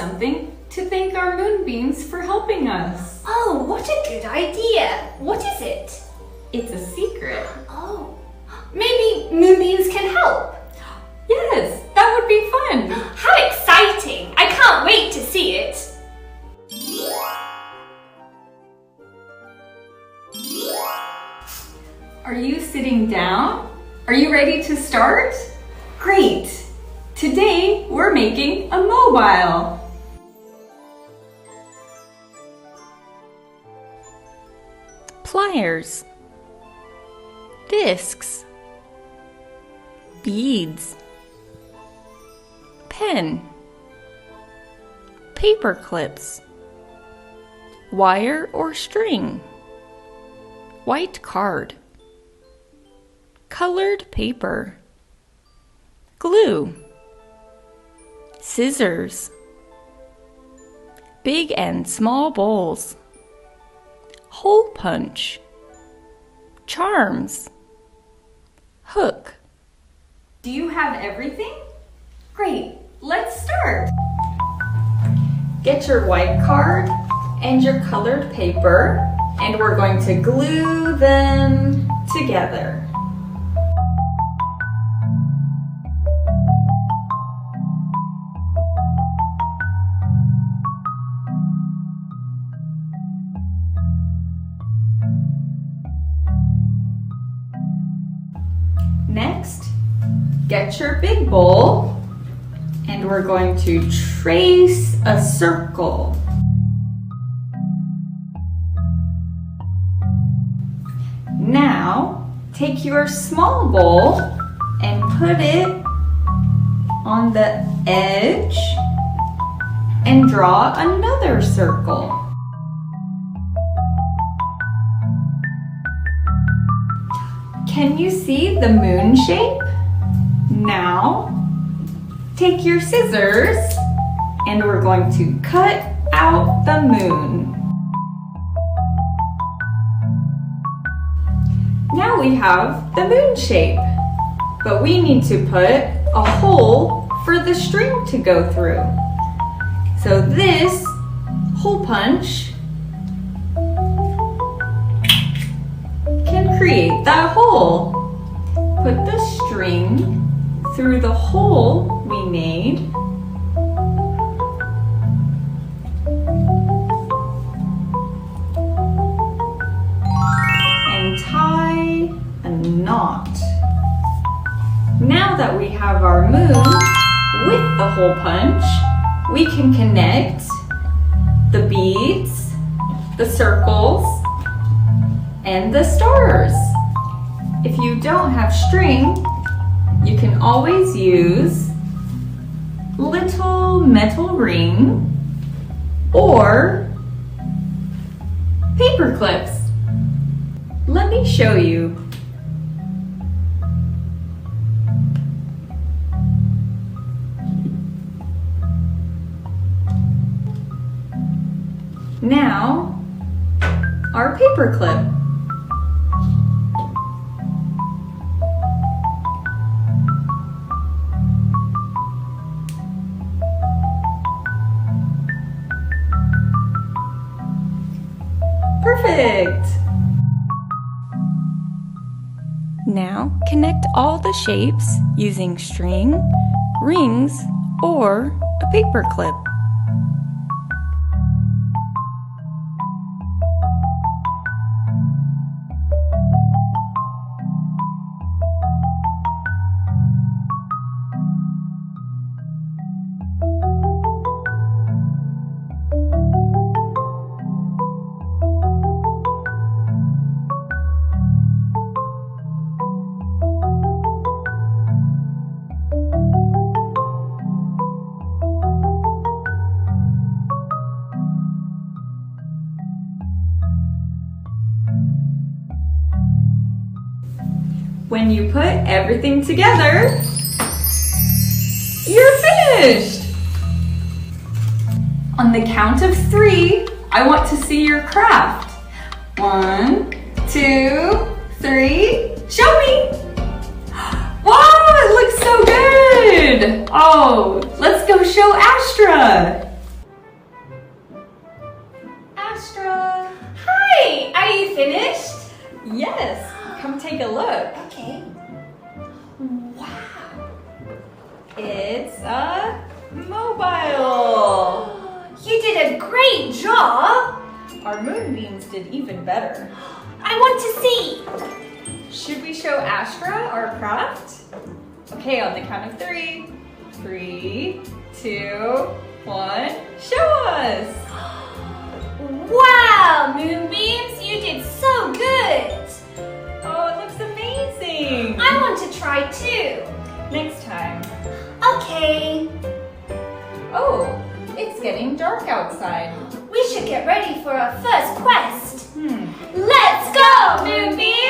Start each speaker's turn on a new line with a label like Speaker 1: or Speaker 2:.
Speaker 1: something to thank our Moonbeams for helping us.
Speaker 2: Oh, what a good idea. What is it?
Speaker 1: It's a secret.
Speaker 2: Oh, maybe Moonbeams can help.
Speaker 1: Yes, that would be fun.
Speaker 2: How exciting. I can't wait to see it.
Speaker 1: Are you sitting down? Are you ready to start? Great! Today we're making a mobile. Pliers, discs, beads, pen, paper clips, wire or string, white card, colored paper, glue, scissors, big and small bowls, hole punch, charms, hook. Do you have everything? Great, let's start. Get your white card and your colored paper, and we're going to glue them together. Next, get your big bowl, and we're going to trace a circle. Now, take your small bowl and put it on the edge and draw another circle. Can you see the moon shape? Now, take your scissors and we're going to cut out the moon. Now we have the moon shape, but we need to put a hole for the string to go through. So this hole punch can create that hole. Put the string through the hole we made. And tie a knot. Now that we have our moon with the hole punch, we can connect the beads, the circles, and the stars. If you don't have string, you can always use little metal ring or paper clips. Let me show you. Now, our paper clip. Perfect! Now connect all the shapes using string, rings, or a paper clip. When you put everything together, you're finished! On the count of 3, I want to see your craft. 1, 2, 3, show me! Wow, it looks so good! Oh, let's go show Astra! take a look.
Speaker 2: Okay. Wow.
Speaker 1: It's a mobile.
Speaker 2: You did a great job.
Speaker 1: Our moonbeams did even better.
Speaker 2: I want to see.
Speaker 1: Should we show Astra our craft? Okay, on the count of 3. 3, 2, 1, show us!
Speaker 2: Wow, Moonbeams, you did so good!
Speaker 1: Oh, it looks amazing!
Speaker 2: I want to try too.
Speaker 1: Next time.
Speaker 2: Okay.
Speaker 1: Oh, it's getting dark outside.
Speaker 2: We should get ready for our first quest. Let's go, Moonbeams!